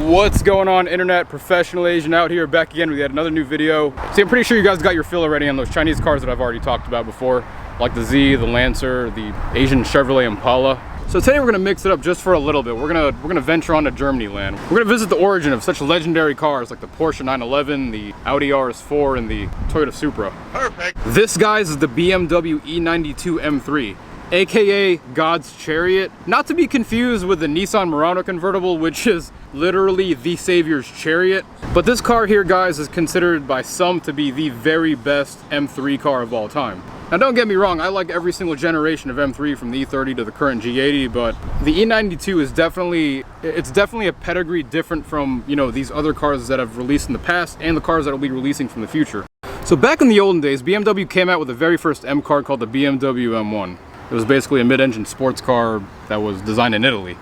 What's going on, internet professional Asian out here, back again with yet another new video. See, I'm pretty sure you guys got your fill already on those Chinese cars that I've already talked about before, like the Z, the Lancer, the Asian Chevrolet Impala. So today we're gonna mix it up just for a little bit. We're gonna venture on to Germany land. We're gonna visit the origin of such legendary cars like the Porsche 911, the Audi RS4, and the Toyota Supra. Perfect. This, guys, is the BMW E92 M3. AKA God's Chariot, not to be confused with the Nissan Murano convertible, which is literally the Savior's Chariot. But this car here, guys, is considered by some to be the very best M3 car of all time. Now don't get me wrong, I like every single generation of M3 from the E30 to the current G80, but the E92 is definitely a pedigree different from, you know, these other cars that have released in the past and the cars that will be releasing from the future. So back in the olden days, BMW came out with the very first M car called the BMW M1. It was basically a mid-engine sports car that was designed in Italy.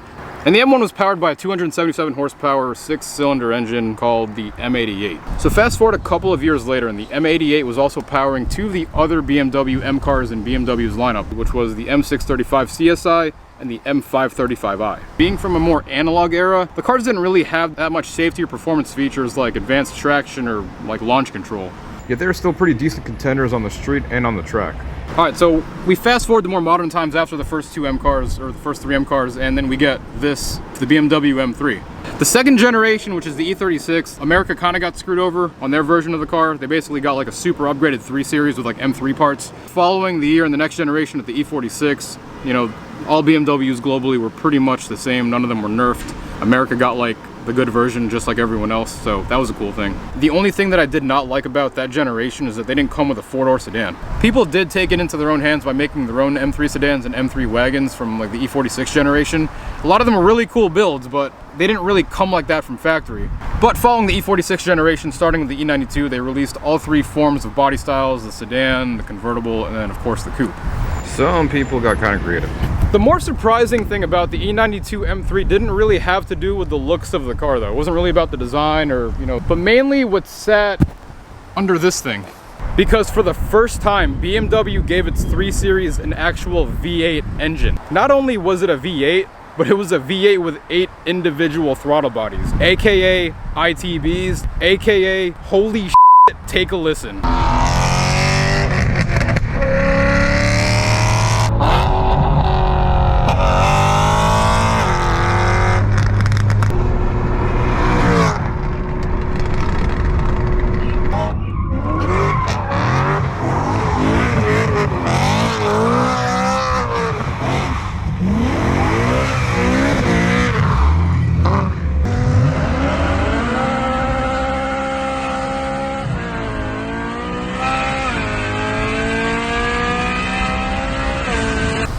And the M1 was powered by a 277 horsepower, 6-cylinder engine called the M88. So fast forward a couple of years later, and the M88 was also powering two of the other BMW M cars in BMW's lineup, which was the M635 CSI and the M535i. Being from a more analog era, the cars didn't really have that much safety or performance features like advanced traction or like launch control. Yet they're still pretty decent contenders on the street and on the track. Alright, so we fast forward to more modern times after the first two M cars, or the first three M cars, and then we get this, the BMW M3. The second generation, which is the E36, America kind of got screwed over on their version of the car. They basically got like a super upgraded 3 Series with like M3 parts. Following the year and the next generation of the E46, you know, all BMWs globally were pretty much the same. None of them were nerfed. America got like the good version just like everyone else, so that was a cool thing. The only thing that I did not like about that generation is that they didn't come with a 4-door sedan. People did take it into their own hands by making their own M3 sedans and M3 wagons from like the E46 generation. A lot of them are really cool builds, but they didn't really come like that from factory. But following the E46 generation, starting with the E92, they released all three forms of body styles: the sedan, the convertible, and then of course the coupe. Some people got kind of creative. The more surprising thing about the E92 M3 didn't really have to do with the looks of the car, though. It wasn't really about the design or, you know, but mainly what sat under this thing. Because for the first time, BMW gave its 3 Series an actual V8 engine. Not only was it a V8, but it was a V8 with 8 individual throttle bodies, AKA ITBs, AKA holy shit, take a listen.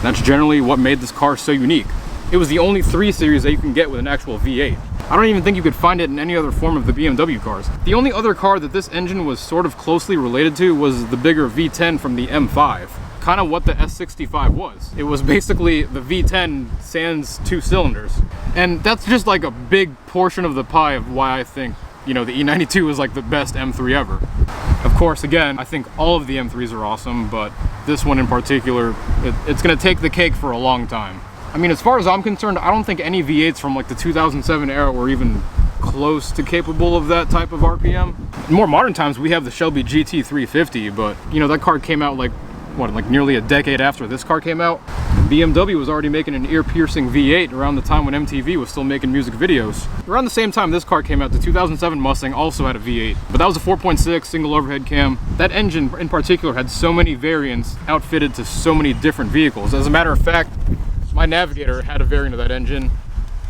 That's generally what made this car so unique. It was the only 3 Series that you can get with an actual V8. I don't even think you could find it in any other form of the BMW cars. The only other car that this engine was sort of closely related to was the bigger V10 from the M5. Kind of what the S65 was. It was basically the V10 sans 2 cylinders. And that's just like a big portion of the pie of why I think, you know, the E92 is like the best M3 ever. Of course, again, I think all of the M3s are awesome, but this one in particular, it's gonna take the cake for a long time. I mean, as far as I'm concerned, I don't think any V8s from like the 2007 era were even close to capable of that type of RPM. In more modern times, we have the Shelby GT350, but you know, that car came out like, what, like nearly a decade after this car came out. BMW was already making an ear-piercing V8 around the time when MTV was still making music videos. Around the same time this car came out, the 2007 Mustang also had a V8, but that was a 4.6 single overhead cam. That engine in particular had so many variants outfitted to so many different vehicles. As a matter of fact, my Navigator had a variant of that engine.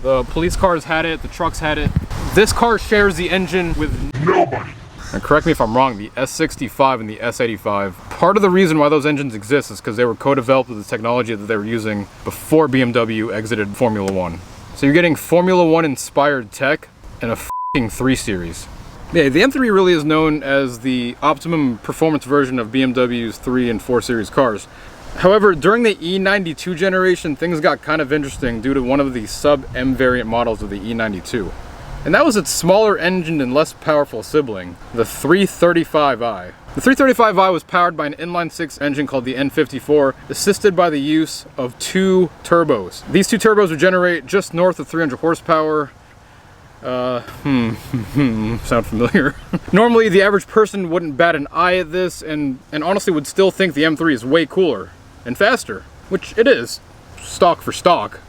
The police cars had it, the trucks had it. This car shares the engine with nobody. And correct me if I'm wrong, the S65 and the S85. Part of the reason why those engines exist is because they were co-developed with the technology that they were using before BMW exited Formula One. So you're getting Formula One inspired tech and a f***ing 3 Series. Yeah, the M3 really is known as the optimum performance version of BMW's 3 and 4 Series cars. However, during the E92 generation, things got kind of interesting due to one of the sub-M variant models of the E92. And that was its smaller engine and less powerful sibling, the 335i. The 335i was powered by an inline-6 engine called the N54, assisted by the use of 2 turbos. These 2 turbos would generate just north of 300 horsepower, Sound familiar? Normally, the average person wouldn't bat an eye at this and honestly would still think the M3 is way cooler and faster, which it is, stock for stock.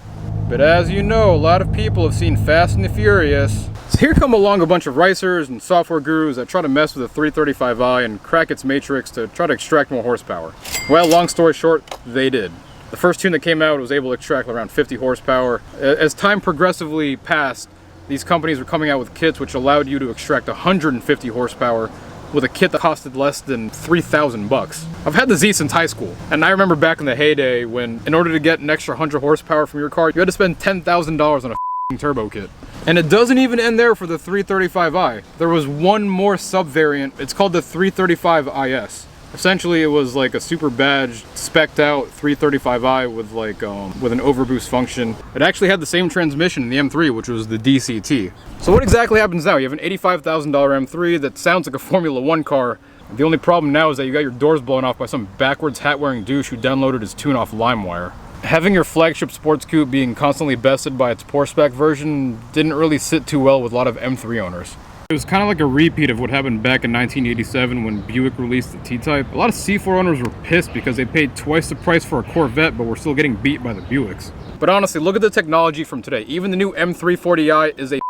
But as you know, a lot of people have seen Fast and the Furious. So here come along a bunch of racers and software gurus that try to mess with the 335i and crack its matrix to try to extract more horsepower. Well, long story short, they did. The first tune that came out was able to extract around 50 horsepower. As time progressively passed, these companies were coming out with kits which allowed you to extract 150 horsepower with a kit that costed less than 3,000 bucks. I've had the Z since high school, and I remember back in the heyday when, in order to get an extra 100 horsepower from your car, you had to spend $10,000 on a turbo kit. And it doesn't even end there for the 335i. There was one more sub-variant. It's called the 335IS. Essentially, it was like a super badged, spec'd out 335i with like with an overboost function. It actually had the same transmission in the M3, which was the DCT. So what exactly happens now? You have an $85,000 M3 that sounds like a Formula 1 car. The only problem now is that you got your doors blown off by some backwards hat-wearing douche who downloaded his tune off LimeWire. Having your flagship sports coupe being constantly bested by its poor spec version didn't really sit too well with a lot of M3 owners. It was kind of like a repeat of what happened back in 1987 when Buick released the T-Type. A lot of C4 owners were pissed because they paid twice the price for a Corvette but were still getting beat by the Buicks. But honestly, look at the technology from today. Even the new M340i is a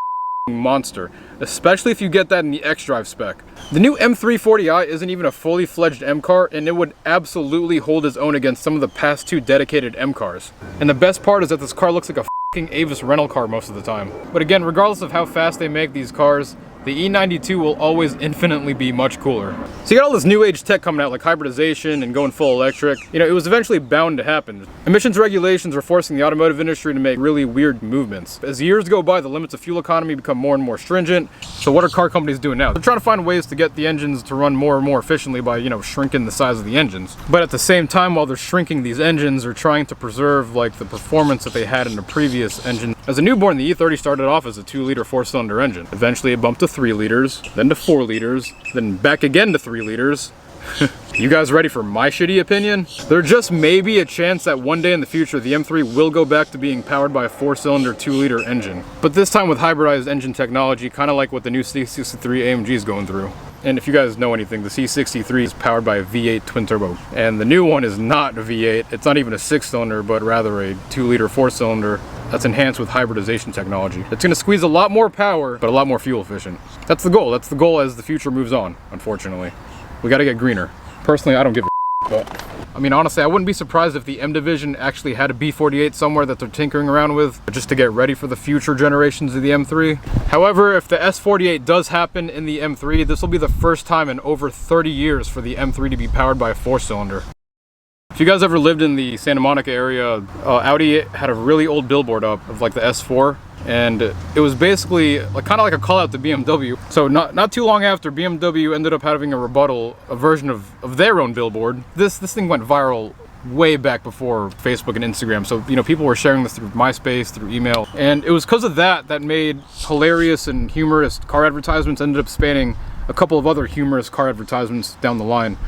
monster, especially if you get that in the X-Drive spec. The new M340i isn't even a fully fledged M car, and it would absolutely hold its own against some of the past two dedicated M cars. And the best part is that this car looks like a Avis rental car most of the time. But again, regardless of how fast they make these cars, the E92 will always infinitely be much cooler. So you got all this new age tech coming out like hybridization and going full electric. You know, it was eventually bound to happen. Emissions regulations are forcing the automotive industry to make really weird movements. As years go by, the limits of fuel economy become more and more stringent. So what are car companies doing now? They're trying to find ways to get the engines to run more and more efficiently by, you know, shrinking the size of the engines. But at the same time, while they're shrinking these engines, they're trying to preserve like the performance that they had in the previous engine. As a newborn, the E30 started off as a 2-liter 4-cylinder engine. Eventually it bumped to 3 liters, then to 4 liters, then back again to 3 liters. You guys ready for my shitty opinion? There just may be a chance that one day in the future the M3 will go back to being powered by a 4-cylinder 2-liter engine. But this time with hybridized engine technology, kind of like what the new C63 AMG is going through. And if you guys know anything, the C63 is powered by a V8 twin turbo. And the new one is not a V8, it's not even a 6-cylinder, but rather a 2-liter 4-cylinder that's enhanced with hybridization technology. It's gonna squeeze a lot more power, but a lot more fuel efficient. That's the goal as the future moves on, unfortunately. We gotta get greener. Personally, I don't give a but I mean, honestly, I wouldn't be surprised if the M division actually had a B48 somewhere that they're tinkering around with, just to get ready for the future generations of the M3. However, if the S48 does happen in the M3, this will be the first time in over 30 years for the M3 to be powered by a 4-cylinder. If you guys ever lived in the Santa Monica area, Audi had a really old billboard up of like the S4. And it was basically like, kind of like a call out to BMW. So not too long after, BMW ended up having a version of their own billboard. This thing went viral way back before Facebook and Instagram. So, you know, people were sharing this through MySpace, through email. And it was because of that made hilarious and humorous car advertisements ended up spanning a couple of other humorous car advertisements down the line.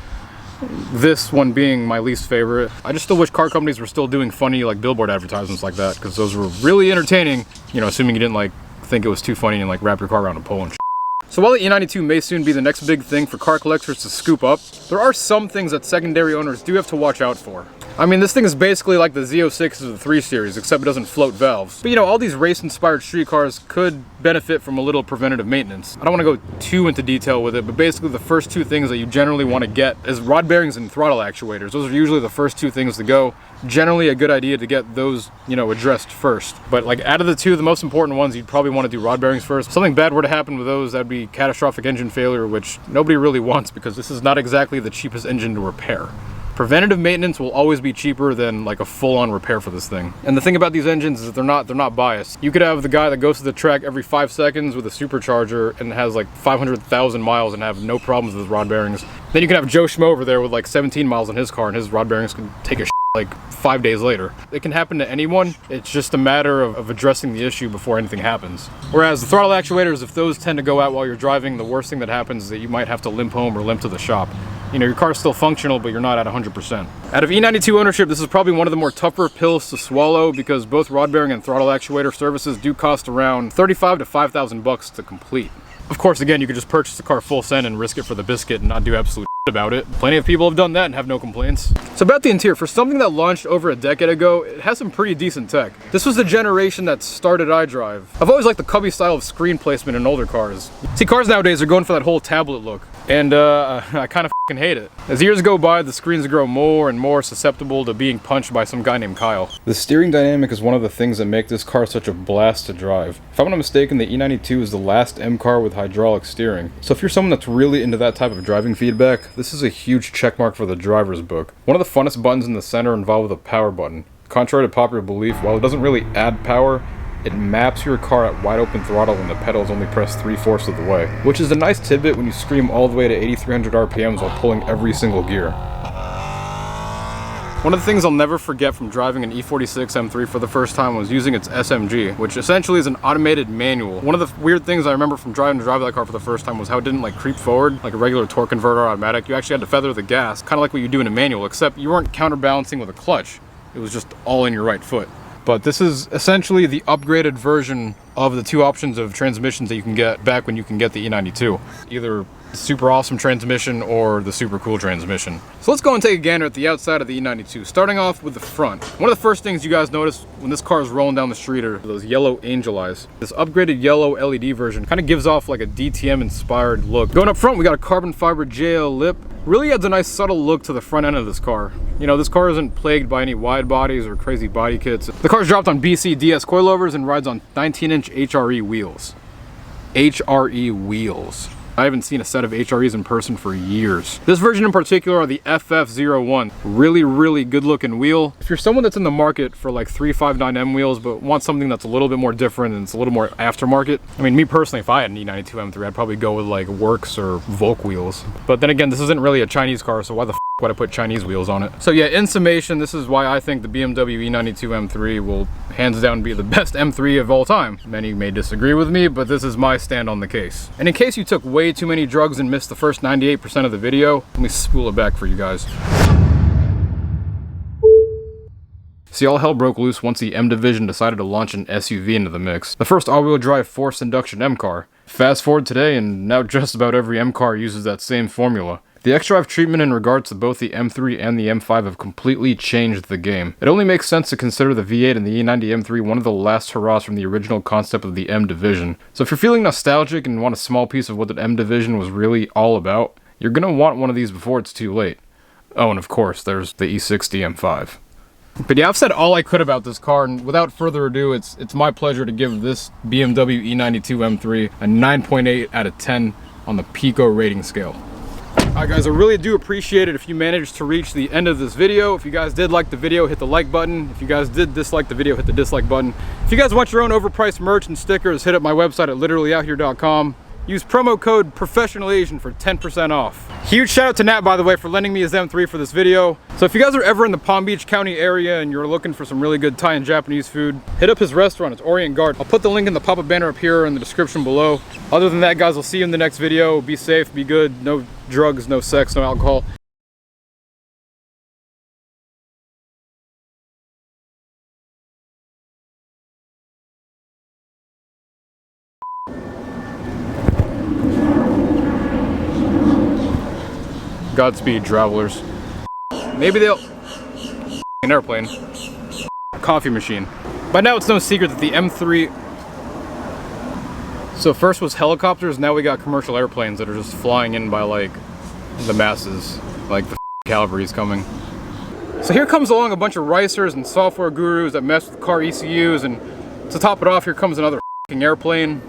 This one being my least favorite. I just still wish car companies were still doing funny like billboard advertisements like that, because those were really entertaining, you know, assuming you didn't like think it was too funny and like wrap your car around a pole and shit. So while the E92 may soon be the next big thing for car collectors to scoop up, there are some things that secondary owners do have to watch out for. I mean, this thing is basically like the Z06 of the 3 Series, except it doesn't float valves. But you know, all these race-inspired street cars could benefit from a little preventative maintenance. I don't want to go too into detail with it, but basically the first 2 things that you generally want to get is rod bearings and throttle actuators. Those are usually the first 2 things to go. Generally a good idea to get those, you know, addressed first. But like out of the 2, the most important ones, you'd probably want to do rod bearings first. If something bad were to happen with those, that'd be catastrophic engine failure, which nobody really wants because this is not exactly the cheapest engine to repair. Preventative maintenance will always be cheaper than like a full-on repair for this thing. And the thing about these engines is that they're not biased. You could have the guy that goes to the track every 5 seconds with a supercharger and has like 500,000 miles and have no problems with his rod bearings. Then you can have Joe Schmo over there with like 17 miles on his car and his rod bearings can take a shit like 5 days later. It can happen to anyone. It's just a matter of addressing the issue before anything happens. Whereas the throttle actuators, if those tend to go out while you're driving, the worst thing that happens is that you might have to limp home or limp to the shop. You know, your car's still functional, but you're not at 100%. Out of E92 ownership, this is probably one of the more tougher pills to swallow because both rod bearing and throttle actuator services do cost around $35 to $5,000 to complete. Of course, again, you could just purchase the car full send and risk it for the biscuit and not do absolute shit about it. Plenty of people have done that and have no complaints. So about the interior, for something that launched over a decade ago, it has some pretty decent tech. This was the generation that started iDrive. I've always liked the cubby style of screen placement in older cars. See, cars nowadays are going for that whole tablet look, and I kind of fucking hate it. As years go by, the screens grow more and more susceptible to being punched by some guy named Kyle. The steering dynamic is one of the things that make this car such a blast to drive. If I'm not mistaken, the E92 is the last M car with hydraulic steering. So if you're someone that's really into that type of driving feedback, this is a huge checkmark for the driver's book. One of the funnest buttons in the center involves the power button. Contrary to popular belief, while it doesn't really add power, it maps your car at wide open throttle when the pedal is only pressed 3/4 of the way, which is a nice tidbit when you scream all the way to 8,300 RPMs while pulling every single gear. One of the things I'll never forget from driving an E46 M3 for the first time was using its SMG, which essentially is an automated manual. One of the weird things I remember from driving that car for the first time was how it didn't like creep forward like a regular torque converter automatic. You actually had to feather the gas, kind of like what you do in a manual, except you weren't counterbalancing with a clutch. It was just all in your right foot. But this is essentially the upgraded version of the two options of transmissions that you can get back when you can get the E92. Either the super awesome transmission or the super cool transmission. So let's go and take a gander at the outside of the E92, starting off with the front. One of the first things you guys notice when this car is rolling down the street are those yellow angel eyes. This upgraded yellow LED version kind of gives off like a DTM inspired look. Going up front, we got a carbon fiber JL lip. Really adds a nice subtle look to the front end of this car. You know, this car isn't plagued by any wide bodies or crazy body kits. The car's dropped on BC DS coilovers and rides on 19-inch HRE wheels. HRE wheels. I haven't seen a set of HREs in person for years. This version in particular are the FF01. Really good looking wheel. If you're someone that's in the market for like 359M wheels but want something that's a little bit more different and it's a little more aftermarket, I mean, me personally, if I had an E92 M3, I'd probably go with like Works or Volk wheels. But then again, this isn't really a Chinese car, so why the f would I put Chinese wheels on it? So yeah, in summation, this is why I think the BMW E92 M3 will hands down be the best M3 of all time. Many may disagree with me, but this is my stand on the case. And in case you took way too many drugs and missed the first 98% of the video, let me spool it back for you guys. See, all hell broke loose once the M Division decided to launch an SUV into the mix. The first all-wheel drive forced induction M car. Fast forward today and now just about every M car uses that same formula. The X-Drive treatment in regards to both the M3 and the M5 have completely changed the game. It only makes sense to consider the V8 and the E90 M3 one of the last hurrahs from the original concept of the M Division. So if you're feeling nostalgic and want a small piece of what the M Division was really all about, you're gonna want one of these before it's too late. Oh, and of course, there's the E60 M5. But yeah, I've said all I could about this car, and without further ado, it's my pleasure to give this BMW E92 M3 a 9.8 out of 10 on the Pico rating scale. Alright guys, I really do appreciate it if you managed to reach the end of this video. If you guys did like the video, hit the like button. If you guys did dislike the video, hit the dislike button. If you guys want your own overpriced merch and stickers, hit up my website at literallyouthere.com. Use promo code ProfessionalAsian for 10% off. Huge shout out to Nat, by the way, for lending me his M3 for this video. So if you guys are ever in the Palm Beach County area and you're looking for some really good Thai and Japanese food, hit up his restaurant. It's Orient Garden. I'll put the link in the pop-up banner up here in the description below. Other than that, guys, I'll see you in the next video. Be safe, be good, no drugs, no sex, no alcohol. Godspeed, travelers. Maybe they'll... an airplane. Coffee machine. By now it's no secret that the M3... So first was helicopters, now we got commercial airplanes that are just flying in by like the masses. Like the cavalry's coming. So here comes along a bunch of ricers and software gurus that mess with car ECUs, and to top it off, here comes another airplane.